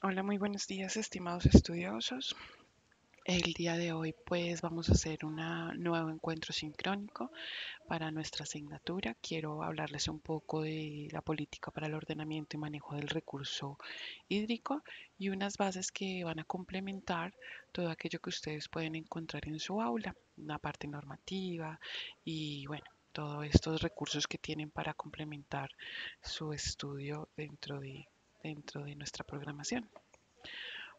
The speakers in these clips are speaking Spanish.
Hola, muy buenos días, estimados estudiosos. El día de hoy, pues, vamos a hacer un nuevo encuentro sincrónico para nuestra asignatura. Quiero hablarles un poco de la política para el ordenamiento y manejo del recurso hídrico y unas bases que van a complementar todo aquello que ustedes pueden encontrar en su aula, una parte normativa y, bueno, todos estos recursos que tienen para complementar su estudio dentro de nuestra programación.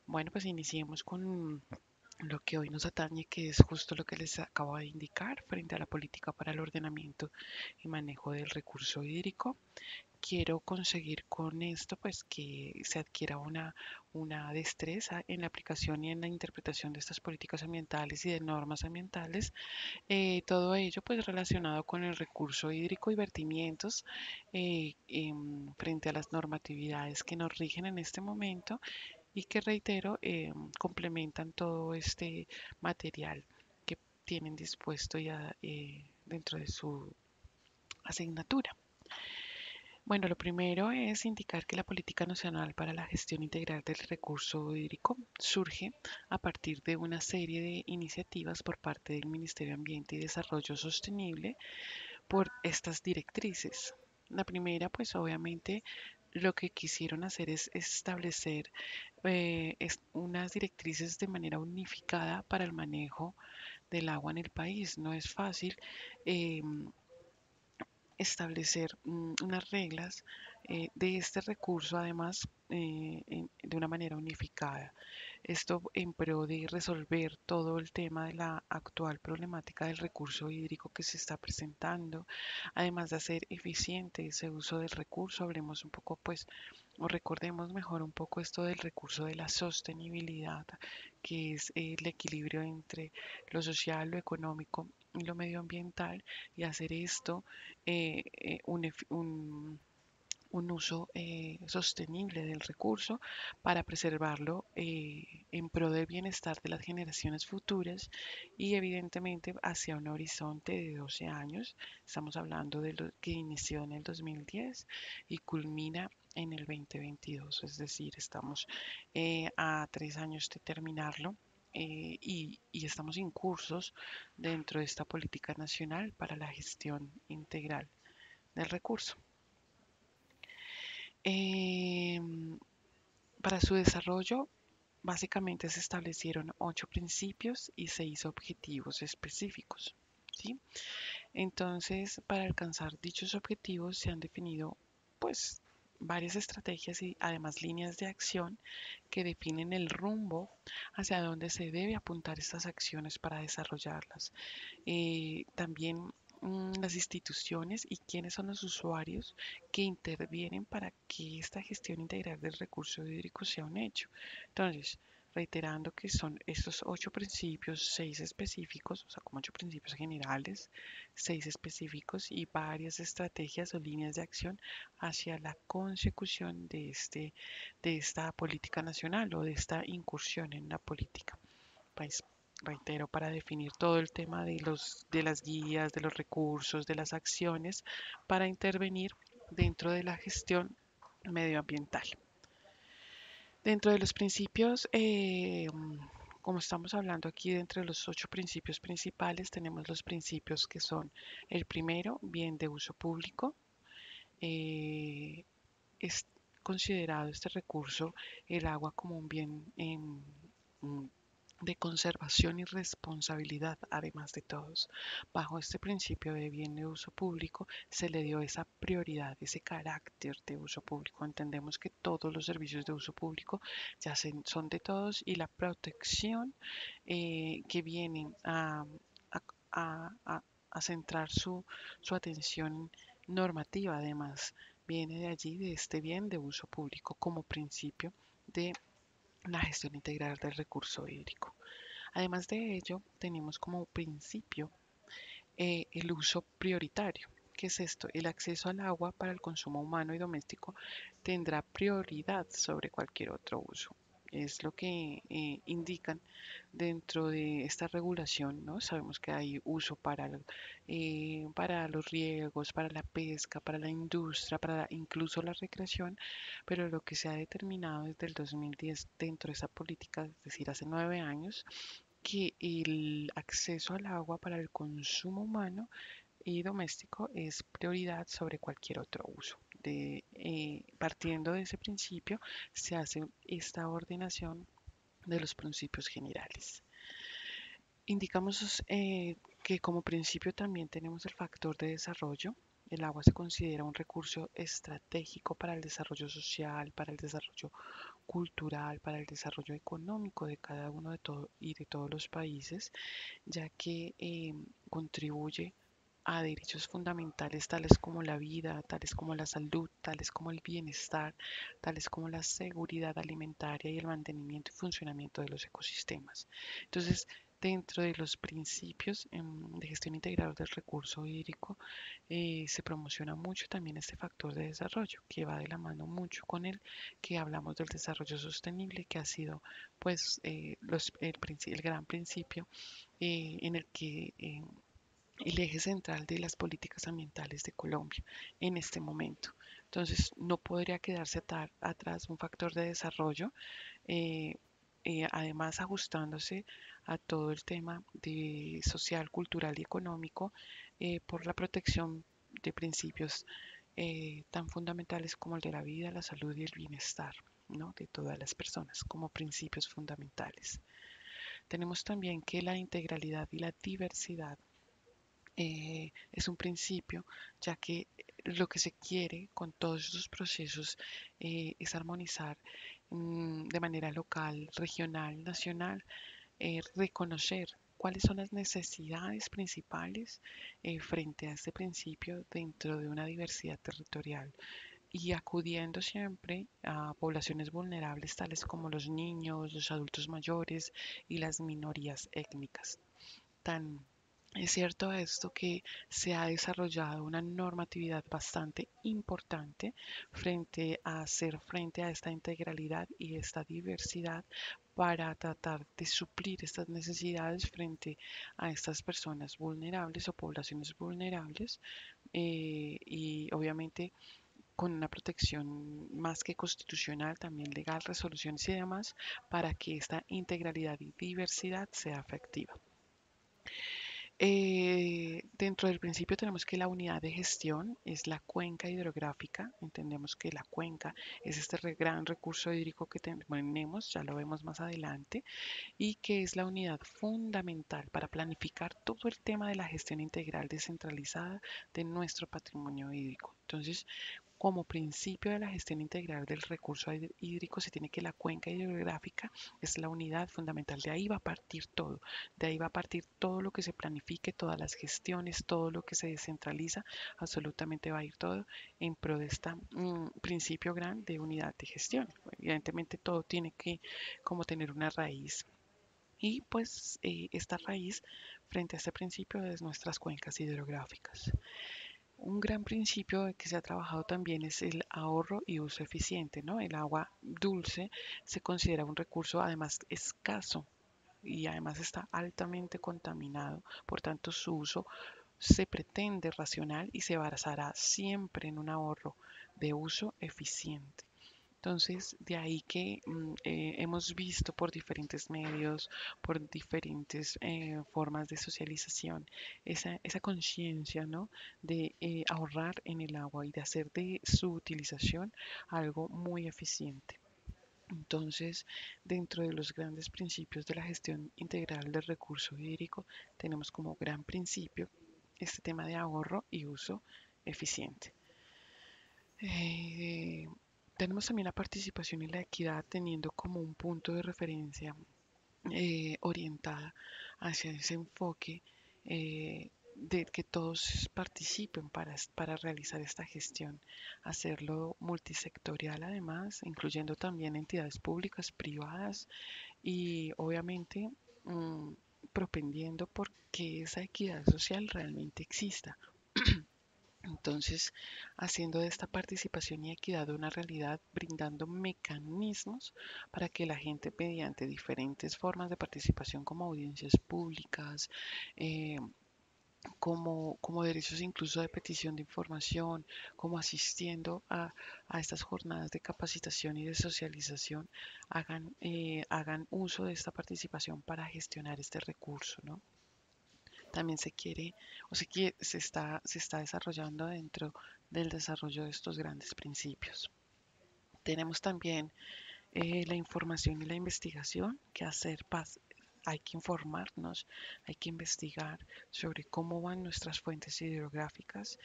Bueno, pues iniciemos con lo que hoy nos atañe, que es justo lo que les acabo de indicar frente a la política para el ordenamiento y manejo del recurso hídrico. Quiero conseguir con esto pues que se adquiera una destreza en la aplicación y en la interpretación de estas políticas ambientales y de normas ambientales. Todo ello pues relacionado con el recurso hídrico y vertimientos frente a las normatividades que nos rigen en este momento y que reitero, complementan todo este material que tienen dispuesto ya dentro de su asignatura. Bueno, lo primero es indicar que la Política Nacional para la Gestión Integral del Recurso Hídrico surge a partir de una serie de iniciativas por parte del Ministerio de Ambiente y Desarrollo Sostenible por estas directrices. La primera, pues obviamente lo que quisieron hacer es establecer unas directrices de manera unificada para el manejo del agua en el país. No es fácil eh, establecer unas reglas de este recurso, además, de una manera unificada. Esto en pro de resolver todo el tema de la actual problemática del recurso hídrico que se está presentando, además de hacer eficiente ese uso del recurso. Hablemos un poco, pues, o recordemos mejor un poco esto del recurso de la sostenibilidad, que es el equilibrio entre lo social, lo económico y lo medioambiental, y hacer esto un uso sostenible del recurso para preservarlo en pro del bienestar de las generaciones futuras y evidentemente hacia un horizonte de 12 años. Estamos hablando de lo que inició en el 2010 y culmina en el 2022, es decir, estamos a 3 años de terminarlo. Y estamos incursos dentro de esta política nacional para la gestión integral del recurso. Em, para su desarrollo, básicamente se establecieron 8 principios y 6 objetivos específicos, ¿sí? Entonces, para alcanzar dichos objetivos se han definido, pues, varias estrategias y además líneas de acción que definen el rumbo hacia donde se debe apuntar estas acciones para desarrollarlas. También las instituciones y quiénes son los usuarios que intervienen para que esta gestión integral del recurso hídrico sea un hecho. Entonces, reiterando que son estos 8 principios, 6 específicos, o sea, como 8 principios generales, 6 específicos y varias estrategias o líneas de acción hacia la consecución de esta política nacional o de esta incursión en la política. Pues reitero, para definir todo el tema de las guías, de los recursos, de las acciones para intervenir dentro de la gestión medioambiental. Dentro de los principios, como estamos hablando aquí, dentro de los 8 principios principales, tenemos los principios que son el primero, bien de uso público. Es considerado este recurso, el agua, como un bien de conservación y responsabilidad, además de todos. Bajo este principio de bien de uso público se le dio esa prioridad, ese carácter de uso público. Entendemos que todos los servicios de uso público ya son de todos y la protección que viene a, a- a centrar su atención normativa, además, viene de allí, de este bien de uso público como principio de la gestión integral del recurso hídrico. Además de ello, tenemos como principio el uso prioritario. ¿Qué es esto? El acceso al agua para el consumo humano y doméstico tendrá prioridad sobre cualquier otro uso. es lo que indican dentro de esta regulación, ¿no? Sabemos que hay uso para los riegos, para la pesca, para la industria, incluso la recreación, pero lo que se ha determinado desde el 2010 dentro de esa política, es decir, hace 9 años, que el acceso al agua para el consumo humano y doméstico es prioridad sobre cualquier otro uso. Partiendo de ese principio, se hace esta ordenación de los principios generales. Indicamos que como principio también tenemos el factor de desarrollo. El agua se considera un recurso estratégico para el desarrollo social, para el desarrollo cultural, para el desarrollo económico de cada uno y de todos los países, ya que contribuye a derechos fundamentales tales como la vida, tales como la salud, tales como el bienestar, tales como la seguridad alimentaria y el mantenimiento y funcionamiento de los ecosistemas. Entonces, dentro de los principios de gestión integral del recurso hídrico, se promociona mucho también este factor de desarrollo, que va de la mano mucho con el que hablamos del desarrollo sostenible, que ha sido pues el gran principio en el que el eje central de las políticas ambientales de Colombia en este momento. Entonces, no podría quedarse atrás un factor de desarrollo, eh, además ajustándose a todo el tema de social, cultural y económico por la protección de principios tan fundamentales como el de la vida, la salud y el bienestar, ¿no? De todas las personas como principios fundamentales. Tenemos también que la integralidad y la diversidad es un principio, ya que lo que se quiere con todos estos procesos es armonizar de manera local, regional, nacional, reconocer cuáles son las necesidades principales frente a este principio dentro de una diversidad territorial y acudiendo siempre a poblaciones vulnerables tales como los niños, los adultos mayores y las minorías étnicas. Tan es cierto esto que se ha desarrollado una normatividad bastante importante frente a esta integralidad y esta diversidad para tratar de suplir estas necesidades frente a estas personas vulnerables o poblaciones vulnerables y obviamente con una protección más que constitucional, también legal, resoluciones y demás, para que esta integralidad y diversidad sea efectiva. Dentro del principio tenemos que la unidad de gestión es la cuenca hidrográfica. Entendemos que la cuenca es este gran recurso hídrico que tenemos, ya lo vemos más adelante, y que es la unidad fundamental para planificar todo el tema de la gestión integral descentralizada de nuestro patrimonio hídrico. Entonces, como principio de la gestión integral del recurso hídrico se tiene que la cuenca hidrográfica es la unidad fundamental. De ahí va a partir todo. De ahí va a partir todo lo que se planifique, todas las gestiones, todo lo que se descentraliza, absolutamente va a ir todo en pro de este principio gran de unidad de gestión. Evidentemente todo tiene que como tener una raíz. Y pues esta raíz frente a este principio es nuestras cuencas hidrográficas. Un gran principio que se ha trabajado también es el ahorro y uso eficiente, ¿no? El agua dulce se considera un recurso además escaso y además está altamente contaminado, por tanto su uso se pretende racional y se basará siempre en un ahorro de uso eficiente. Entonces, de ahí que hemos visto por diferentes medios, por diferentes formas de socialización, esa conciencia, ¿no? De ahorrar en el agua y de hacer de su utilización algo muy eficiente. Entonces, dentro de los grandes principios de la gestión integral del recurso hídrico, tenemos como gran principio este tema de ahorro y uso eficiente. Eh, Tenemos también la participación y la equidad teniendo como un punto de referencia orientada hacia ese enfoque de que todos participen para realizar esta gestión, hacerlo multisectorial además, incluyendo también entidades públicas, privadas y obviamente mm, propendiendo por que esa equidad social realmente exista. Entonces, haciendo de esta participación y equidad una realidad, brindando mecanismos para que la gente, mediante diferentes formas de participación como audiencias públicas, eh, como derechos incluso de petición de información, como asistiendo a estas jornadas de capacitación y de socialización, hagan uso de esta participación para gestionar este recurso, ¿no? También se quiere se está desarrollando dentro del desarrollo de estos grandes principios. Tenemos también la información y la investigación que hacer hay que informarnos, hay que investigar sobre cómo van nuestras fuentes hidrográficas.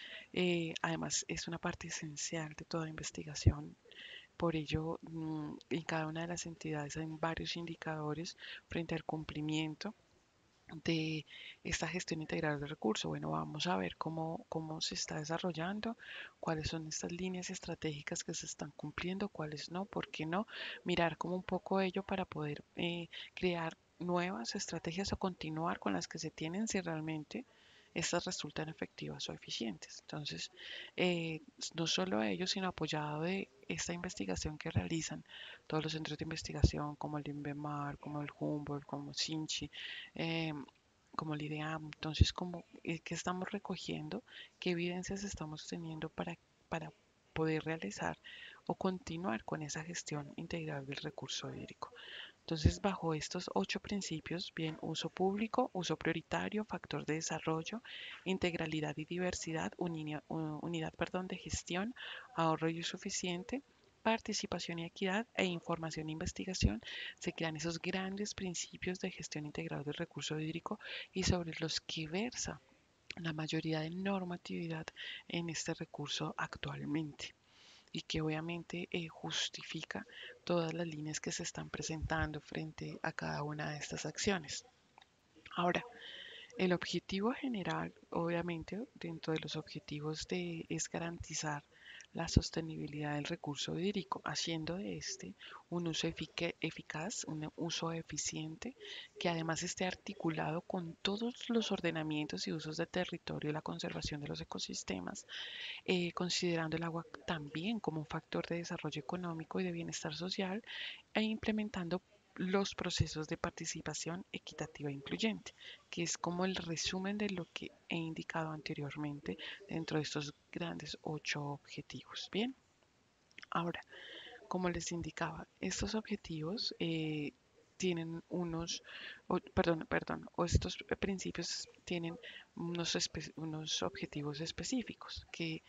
Además, es una parte esencial de toda investigación. Por ello, en cada una de las entidades hay varios indicadores frente al cumplimiento de esta gestión integral del recurso. Bueno, vamos a ver cómo se está desarrollando, cuáles son estas líneas estratégicas que se están cumpliendo, cuáles no, por qué no, mirar como un poco ello para poder crear nuevas estrategias o continuar con las que se tienen si realmente estas resultan efectivas o eficientes. Entonces, eh, no solo ellos, sino apoyado de esta investigación que realizan todos los centros de investigación como el INVEMAR, como el Humboldt, como SINCHI, eh, como el IDEAM. Entonces, ¿qué estamos recogiendo? ¿Qué evidencias estamos teniendo para poder realizar o continuar con esa gestión integral del recurso hídrico? Entonces, bajo estos 8 principios, bien, uso público, uso prioritario, factor de desarrollo, integralidad y diversidad, unidad, perdón, de gestión, ahorro y uso eficiente, participación y equidad e información e investigación, se crean esos grandes principios de gestión integral del recurso hídrico y sobre los que versa la mayoría de normatividad en este recurso actualmente y que obviamente justifica todas las líneas que se están presentando frente a cada una de estas acciones. Ahora, el objetivo general, obviamente, dentro de los objetivos es garantizar la sostenibilidad del recurso hídrico, haciendo de este un uso eficaz, un uso eficiente, que además esté articulado con todos los ordenamientos y usos de territorio y la conservación de los ecosistemas, considerando el agua también como un factor de desarrollo económico y de bienestar social e implementando los procesos de participación equitativa e incluyente, que es como el resumen de lo que he indicado anteriormente dentro de estos grandes 8 objetivos. Bien, ahora, como les indicaba, estos objetivos tienen o estos principios tienen unos objetivos específicos que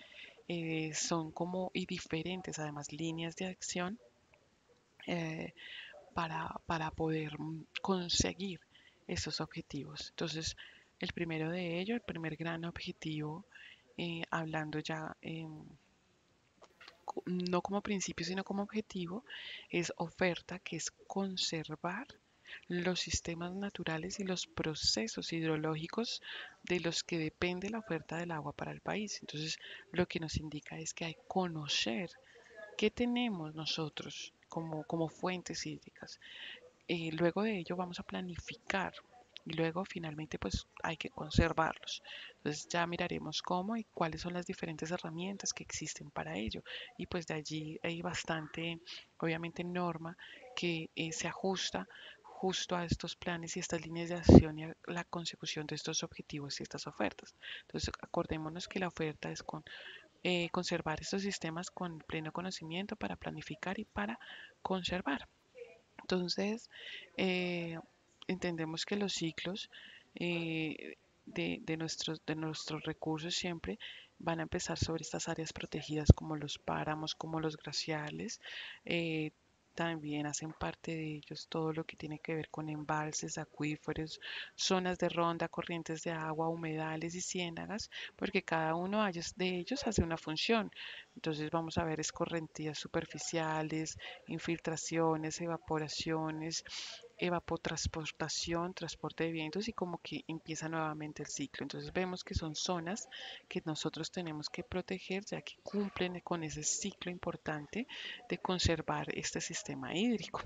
son como y diferentes además líneas de acción eh, para poder conseguir esos objetivos. Entonces, el primero de ellos, el primer gran objetivo, hablando ya no como principio, sino como objetivo, es oferta, que es conservar los sistemas naturales y los procesos hidrológicos de los que depende la oferta del agua para el país. Entonces, lo que nos indica es que hay que conocer qué tenemos nosotros como fuentes hídricas. Luego de ello vamos a planificar y luego finalmente pues hay que conservarlos. Entonces ya miraremos cómo y cuáles son las diferentes herramientas que existen para ello. Y pues de allí hay bastante, obviamente, norma que se ajusta justo a estos planes y estas líneas de acción y a la consecución de estos objetivos y estas ofertas. Entonces acordémonos que la oferta es conservar estos sistemas con pleno conocimiento para planificar y para conservar. Entonces, eh, entendemos que los ciclos de nuestros recursos siempre van a empezar sobre estas áreas protegidas como los páramos, como los glaciales. eh, También hacen parte de ellos todo lo que tiene que ver con embalses, acuíferos, zonas de ronda, corrientes de agua, humedales y ciénagas, porque cada uno de ellos hace una función. Entonces vamos a ver escorrentías superficiales, infiltraciones, evaporaciones, evapotransportación, transporte de vientos y como que empieza nuevamente el ciclo. Entonces vemos que son zonas que nosotros tenemos que proteger ya que cumplen con ese ciclo importante de conservar este sistema hídrico.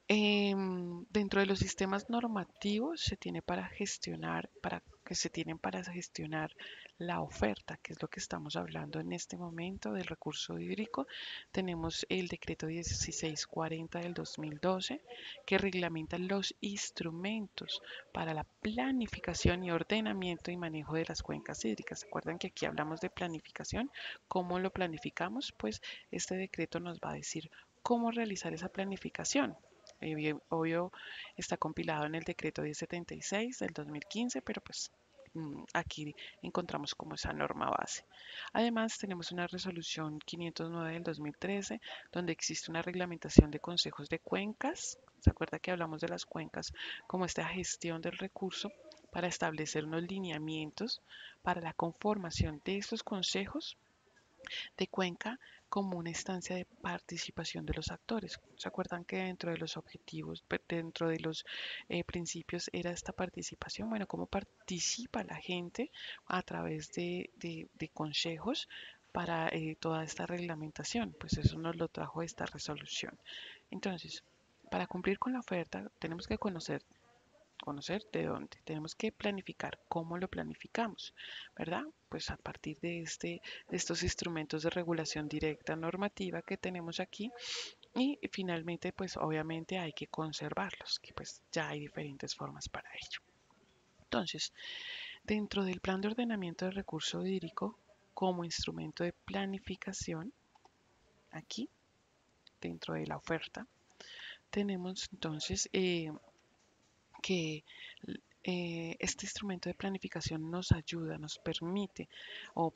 Dentro de los sistemas normativos se tiene para gestionar, para que se tienen para gestionar la oferta, que es lo que estamos hablando en este momento del recurso hídrico. Tenemos el decreto 1640 del 2012 que reglamenta los instrumentos para la planificación y ordenamiento y manejo de las cuencas hídricas. ¿Se acuerdan que aquí hablamos de planificación? ¿Cómo lo planificamos? Pues este decreto nos va a decir cómo realizar esa planificación. Obvio, está compilado en el decreto 1076 del 2015, pero pues aquí encontramos como esa norma base. Además, tenemos una resolución 509 del 2013, donde existe una reglamentación de consejos de cuencas. ¿Se acuerda que hablamos de las cuencas como esta gestión del recurso para establecer unos lineamientos para la conformación de estos consejos de cuenca como una instancia de participación de los actores? ¿Se acuerdan que dentro de los objetivos, dentro de los principios era esta participación? Bueno, ¿cómo participa la gente a través de consejos para toda esta reglamentación? Pues eso nos lo trajo esta resolución. Entonces, para cumplir con la oferta, tenemos que conocer de dónde. Tenemos que planificar cómo lo planificamos, ¿verdad? Pues a partir de estos instrumentos de regulación directa normativa que tenemos aquí y finalmente, pues obviamente hay que conservarlos, que pues ya hay diferentes formas para ello. Entonces, dentro del plan de ordenamiento del recurso hídrico, como instrumento de planificación, aquí, dentro de la oferta, tenemos entonces que este instrumento de planificación nos ayuda, nos permite, o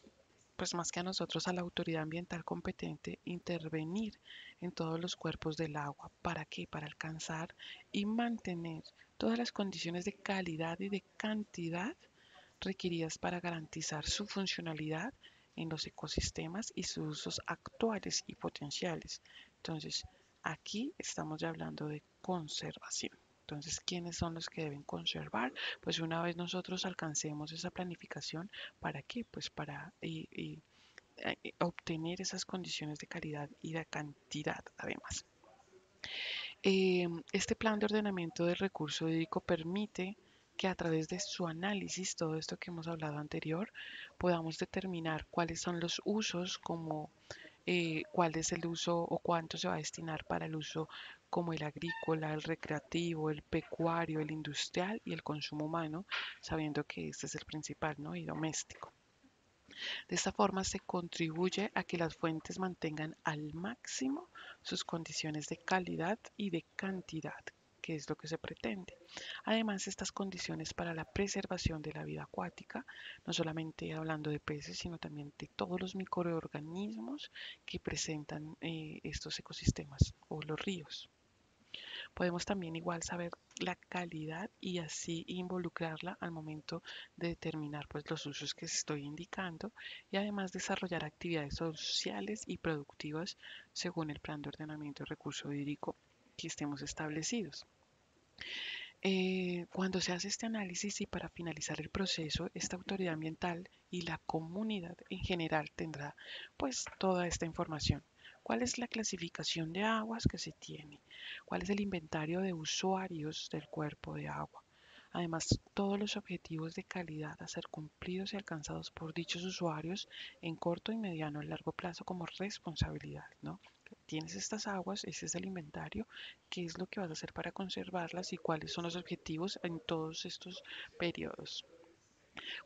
pues más que a nosotros, a la autoridad ambiental competente, intervenir en todos los cuerpos del agua. ¿Para qué? Para alcanzar y mantener todas las condiciones de calidad y de cantidad requeridas para garantizar su funcionalidad en los ecosistemas y sus usos actuales y potenciales. Entonces, aquí estamos ya hablando de conservación. Entonces, ¿quiénes son los que deben conservar? Pues una vez nosotros alcancemos esa planificación, ¿para qué? Pues para obtener esas condiciones de calidad y de cantidad además. Este plan de ordenamiento del recurso hídrico permite que a través de su análisis, todo esto que hemos hablado anterior, podamos determinar cuáles son los usos, como cuál es el uso o cuánto se va a destinar para el uso como el agrícola, el recreativo, el pecuario, el industrial y el consumo humano, sabiendo que este es el principal, ¿no? Y doméstico. De esta forma se contribuye a que las fuentes mantengan al máximo sus condiciones de calidad y de cantidad, que es lo que se pretende. Además, estas condiciones para la preservación de la vida acuática, no solamente hablando de peces, sino también de todos los microorganismos que presentan estos ecosistemas o los ríos. Podemos también igual saber la calidad y así involucrarla al momento de determinar pues los usos que estoy indicando y además desarrollar actividades sociales y productivas según el plan de ordenamiento de recurso hídrico que estemos establecidos. Cuando se hace este análisis y para finalizar el proceso, esta autoridad ambiental y la comunidad en general tendrá pues toda esta información. ¿Cuál es la clasificación de aguas que se tiene? ¿Cuál es el inventario de usuarios del cuerpo de agua? Además, todos los objetivos de calidad a ser cumplidos y alcanzados por dichos usuarios en corto y mediano y largo plazo como responsabilidad, ¿no? Tienes estas aguas, ese es el inventario, qué es lo que vas a hacer para conservarlas y cuáles son los objetivos en todos estos periodos.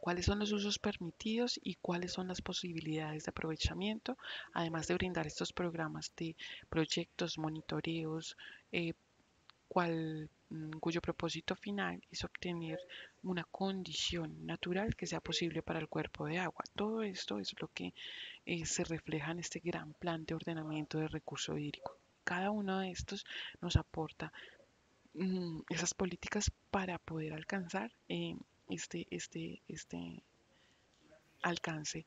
Cuáles son los usos permitidos y cuáles son las posibilidades de aprovechamiento, además de brindar estos programas de proyectos, monitoreos, eh, cuyo propósito final es obtener una condición natural que sea posible para el cuerpo de agua. Todo esto es lo que se refleja en este gran plan de ordenamiento de recurso hídrico. Cada uno de estos nos aporta esas políticas para poder alcanzar este alcance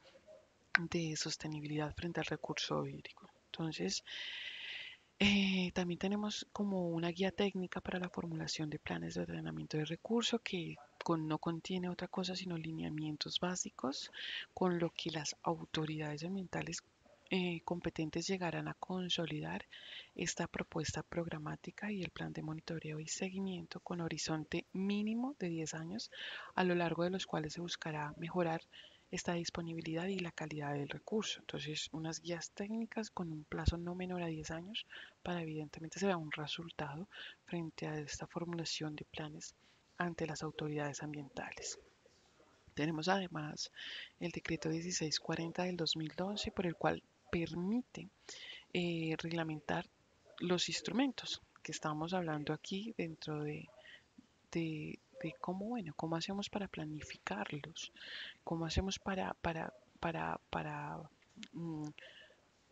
de sostenibilidad frente al recurso hídrico. Entonces, también tenemos como una guía técnica para la formulación de planes de ordenamiento de recursos que no contiene otra cosa sino lineamientos básicos con lo que las autoridades ambientales competentes llegarán a consolidar esta propuesta programática y el plan de monitoreo y seguimiento con horizonte mínimo de 10 años, a lo largo de los cuales se buscará mejorar esta disponibilidad y la calidad del recurso. Entonces, unas guías técnicas con un plazo no menor a 10 años para evidentemente se vea un resultado frente a esta formulación de planes ante las autoridades ambientales. Tenemos además el decreto 1640 del 2012 por el cual permite reglamentar los instrumentos que estamos hablando aquí dentro de cómo, bueno, cómo hacemos para planificarlos, cómo hacemos para mm,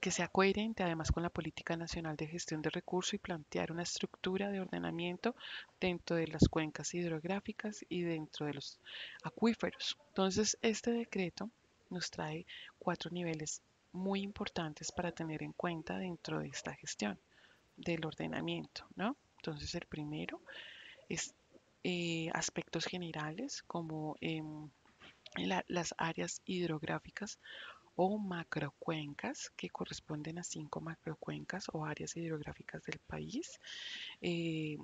que sea coherente además con la Política Nacional de Gestión de Recursos y plantear una estructura de ordenamiento dentro de las cuencas hidrográficas y dentro de los acuíferos. Entonces, este decreto nos trae 4 niveles muy importantes para tener en cuenta dentro de esta gestión del ordenamiento, ¿no? Entonces, el primero es aspectos generales como las áreas hidrográficas o macrocuencas que corresponden a 5 macrocuencas o áreas hidrográficas del país. Eh,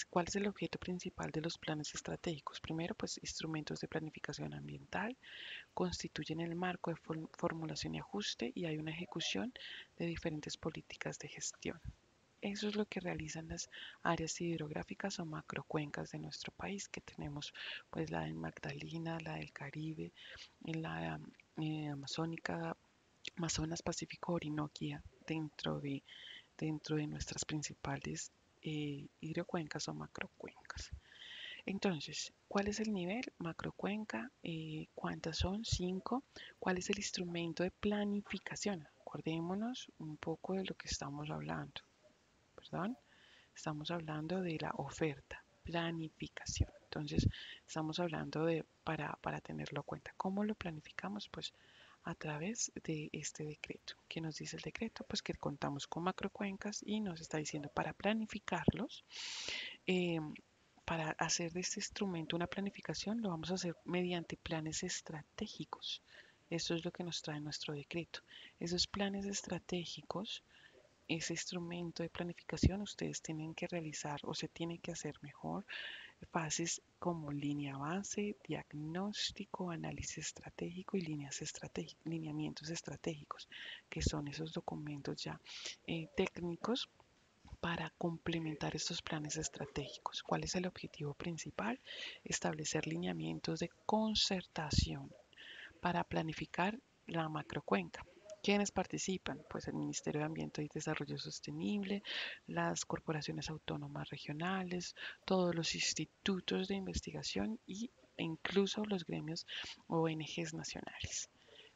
¿Cuál es el objeto principal de los planes estratégicos? Primero, pues instrumentos de planificación ambiental constituyen el marco de formulación y ajuste y hay una ejecución de diferentes políticas de gestión. Eso es lo que realizan las áreas hidrográficas o macrocuencas de nuestro país, que tenemos pues la del Magdalena, la del Caribe, la amazónica, Amazonas, Pacífico, Orinoquia, dentro de nuestras principales hidrocuencas o macrocuencas. Entonces, ¿cuál es el nivel? Macrocuenca, ¿cuántas son? 5. ¿Cuál es el instrumento de planificación? Acordémonos un poco de lo que estamos hablando, perdón. Estamos hablando de la oferta, planificación. Entonces, estamos hablando para tenerlo en cuenta. ¿Cómo lo planificamos? Pues a través de este decreto. ¿Qué nos dice el decreto? Pues que contamos con macrocuencas y nos está diciendo para planificarlos, eh, para hacer de este instrumento una planificación, lo vamos a hacer mediante planes estratégicos. Eso es lo que nos trae nuestro decreto. Esos planes estratégicos, ese instrumento de planificación, ustedes tienen que realizar o se tiene que hacer mejor fases como línea base, diagnóstico, análisis estratégico y lineamientos estratégicos, que son esos documentos ya técnicos para complementar estos planes estratégicos. ¿Cuál es el objetivo principal? Establecer lineamientos de concertación para planificar la macrocuenca. ¿Quiénes participan? Pues el Ministerio de Ambiente y Desarrollo Sostenible, las corporaciones autónomas regionales, todos los institutos de investigación e incluso los gremios ONGs nacionales.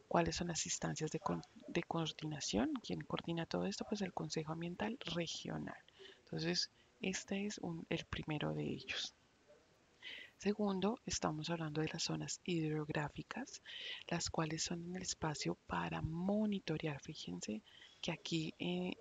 ¿Cuáles son las instancias de coordinación? ¿Quién coordina todo esto? Pues el Consejo Ambiental Regional. Entonces, este es el primero de ellos. Segundo, estamos hablando de las zonas hidrográficas, las cuales son el espacio para monitorear. Fíjense que aquí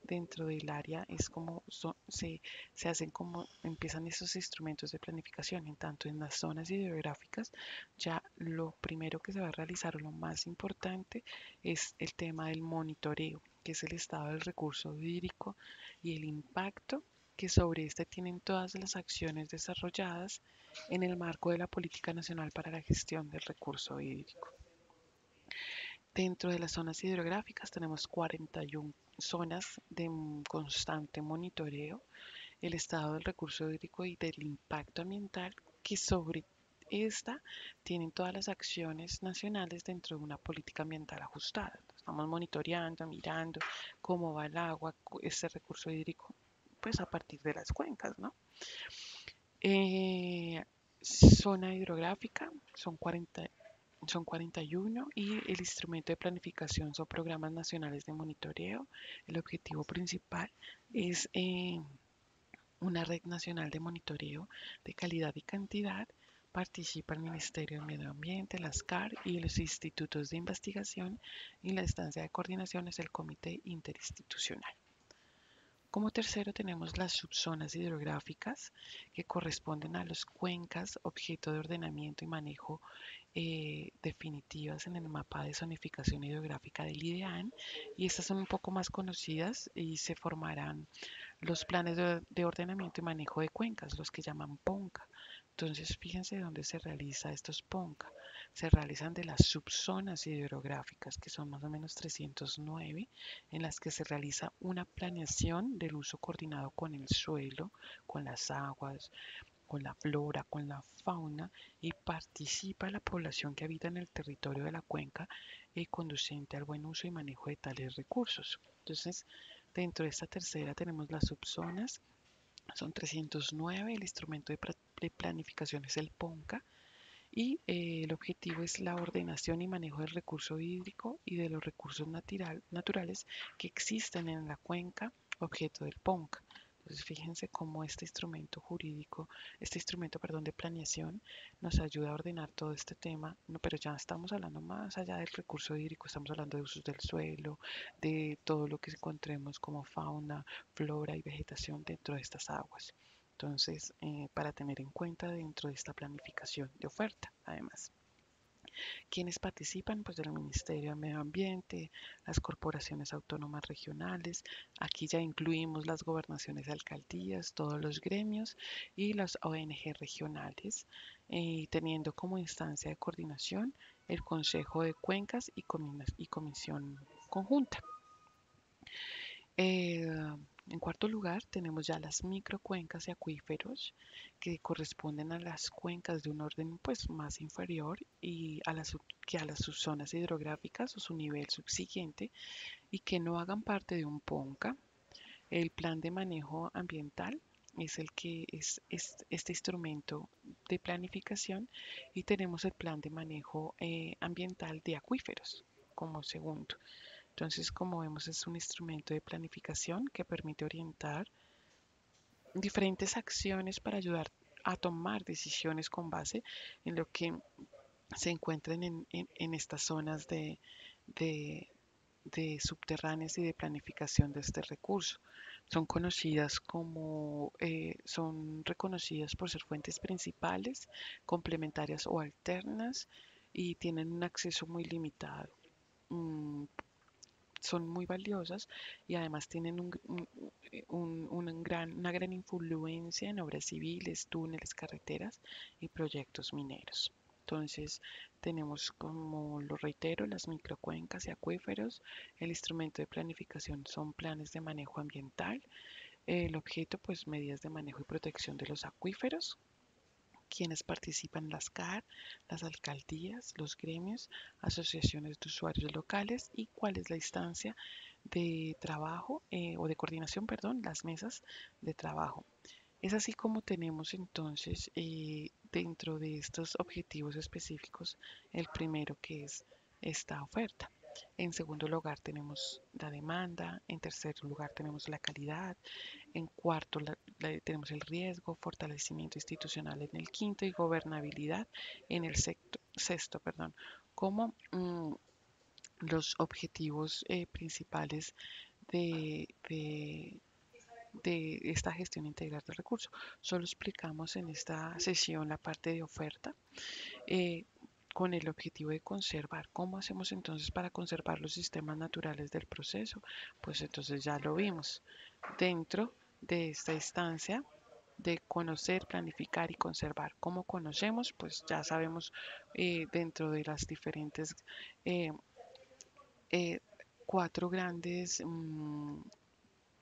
dentro del área es como se hacen como empiezan esos instrumentos de planificación. En tanto en las zonas hidrográficas, ya lo primero que se va a realizar, o lo más importante, es el tema del monitoreo, que es el estado del recurso hídrico y el impacto que sobre este tienen todas las acciones desarrolladas en el marco de la Política Nacional para la Gestión del Recurso Hídrico. Dentro de las zonas hidrográficas tenemos 41 zonas de constante monitoreo, el estado del recurso hídrico y del impacto ambiental que sobre esta tienen todas las acciones nacionales dentro de una política ambiental ajustada. Estamos monitoreando, mirando cómo va el agua, este recurso hídrico, pues a partir de las cuencas, ¿no? Zona hidrográfica son 41 y el instrumento de planificación son programas nacionales de monitoreo. El objetivo principal es una red nacional de monitoreo de calidad y cantidad. Participa el Ministerio de Medio Ambiente, las CAR y los institutos de investigación, y la instancia de coordinación es el Comité Interinstitucional. Como tercero tenemos las subzonas hidrográficas que corresponden a las cuencas objeto de ordenamiento y manejo definitivas en el mapa de zonificación hidrográfica del IDEAN, y estas son un poco más conocidas y se formarán los planes de ordenamiento y manejo de cuencas, los que llaman PONCA. Entonces, fíjense dónde se realiza estos PONCA. Se realizan de las subzonas hidrográficas, que son más o menos 309, en las que se realiza una planeación del uso coordinado con el suelo, con las aguas, con la flora, con la fauna, y participa la población que habita en el territorio de la cuenca conducente al buen uso y manejo de tales recursos. Entonces, dentro de esta tercera tenemos las subzonas, son 309, el instrumento de planificación es el PONCA, y el objetivo es la ordenación y manejo del recurso hídrico y de los recursos naturales que existen en la cuenca objeto del PONCA. Entonces, fíjense cómo este instrumento jurídico, este instrumento, perdón, de planeación nos ayuda a ordenar todo este tema, no, pero ya estamos hablando más allá del recurso hídrico, estamos hablando de usos del suelo, de todo lo que encontremos como fauna, flora y vegetación dentro de estas aguas. Entonces, para tener en cuenta dentro de esta planificación de oferta, además. ¿Quiénes participan? Pues del Ministerio de Medio Ambiente, las corporaciones autónomas regionales, aquí ya incluimos las gobernaciones y alcaldías, todos los gremios y las ONG regionales, teniendo como instancia de coordinación el Consejo de Cuencas y Comisión Conjunta. Eh, en cuarto lugar, tenemos ya las microcuencas y acuíferos que corresponden a las cuencas de un orden pues más inferior y que a las subzonas hidrográficas o su nivel subsiguiente y que no hagan parte de un PONCA. El plan de manejo ambiental es el que es este instrumento de planificación, y tenemos el plan de manejo ambiental de acuíferos como segundo. Entonces, como vemos, es un instrumento de planificación que permite orientar diferentes acciones para ayudar a tomar decisiones con base en lo que se encuentren en estas zonas de, de subterráneas y de planificación de este recurso. Son conocidas como, son reconocidas por ser fuentes principales, complementarias o alternas, y tienen un acceso muy limitado. Mm, Son muy valiosas y además tienen una gran influencia en obras civiles, túneles, carreteras y proyectos mineros. Entonces, tenemos, como lo reitero, las microcuencas y acuíferos. El instrumento de planificación son planes de manejo ambiental. El objeto, pues, medidas de manejo y protección de los acuíferos. Quienes participan: las CAR, las alcaldías, los gremios, asociaciones de usuarios locales. Y cuál es la instancia de trabajo o de coordinación, perdón, las mesas de trabajo. Es así como tenemos entonces dentro de estos objetivos específicos el primero, que es esta oferta. En segundo lugar tenemos la demanda, en tercer lugar tenemos la calidad, en cuarto tenemos el riesgo, fortalecimiento institucional en el quinto y gobernabilidad en el sexto, perdón, como los objetivos principales de, de, de esta gestión integral del recurso. Solo explicamos en esta sesión la parte de oferta eh, con el objetivo de conservar. ¿Cómo hacemos entonces para conservar los sistemas naturales del proceso? Pues entonces ya lo vimos dentro de esta instancia de conocer, planificar y conservar. ¿Cómo conocemos? Pues ya sabemos dentro de las diferentes eh, eh, cuatro grandes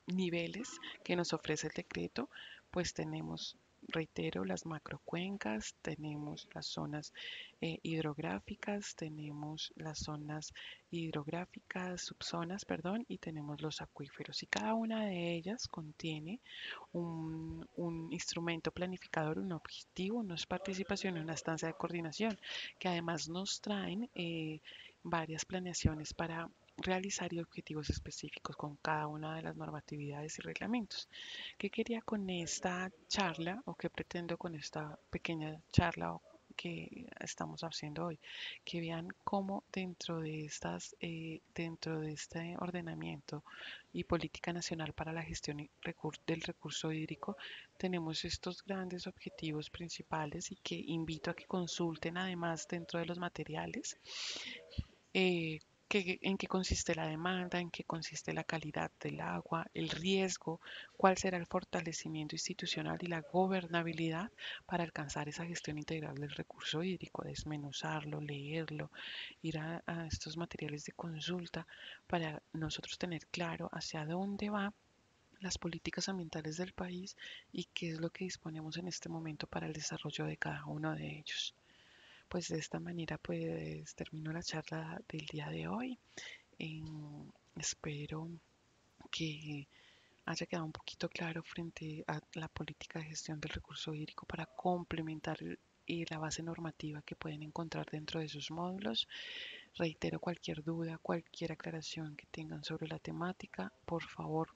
niveles que nos ofrece el decreto, pues tenemos, reitero, las macrocuencas, tenemos las zonas hidrográficas, tenemos las zonas hidrográficas, subzonas, perdón, y tenemos los acuíferos. Y cada una de ellas contiene un instrumento planificador, un objetivo, una participación y una estancia de coordinación, que además nos traen varias planeaciones para realizar y objetivos específicos con cada una de las normatividades y reglamentos. ¿Qué quería con esta charla, o qué pretendo con esta pequeña charla que estamos haciendo hoy, que vean cómo dentro de este ordenamiento y política nacional para la gestión del recurso hídrico, tenemos estos grandes objetivos principales y que invito a que consulten además dentro de los materiales eh, en qué consiste la demanda, en qué consiste la calidad del agua, el riesgo, cuál será el fortalecimiento institucional y la gobernabilidad para alcanzar esa gestión integral del recurso hídrico, desmenuzarlo, leerlo, ir a estos materiales de consulta para nosotros tener claro hacia dónde va las políticas ambientales del país y qué es lo que disponemos en este momento para el desarrollo de cada uno de ellos. Pues de esta manera pues termino la charla del día de hoy. Espero que haya quedado un poquito claro frente a la política de gestión del recurso hídrico para complementar la base normativa que pueden encontrar dentro de sus módulos. Reitero cualquier duda, cualquier aclaración que tengan sobre la temática, por favor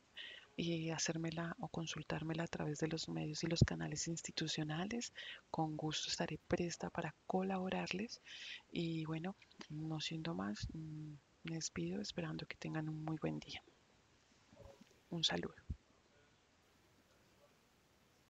hacérmela o consultármela a través de los medios y los canales institucionales. Con gusto estaré presta para colaborarles. Y bueno, no siendo más, me despido esperando que tengan un muy buen día. Un saludo.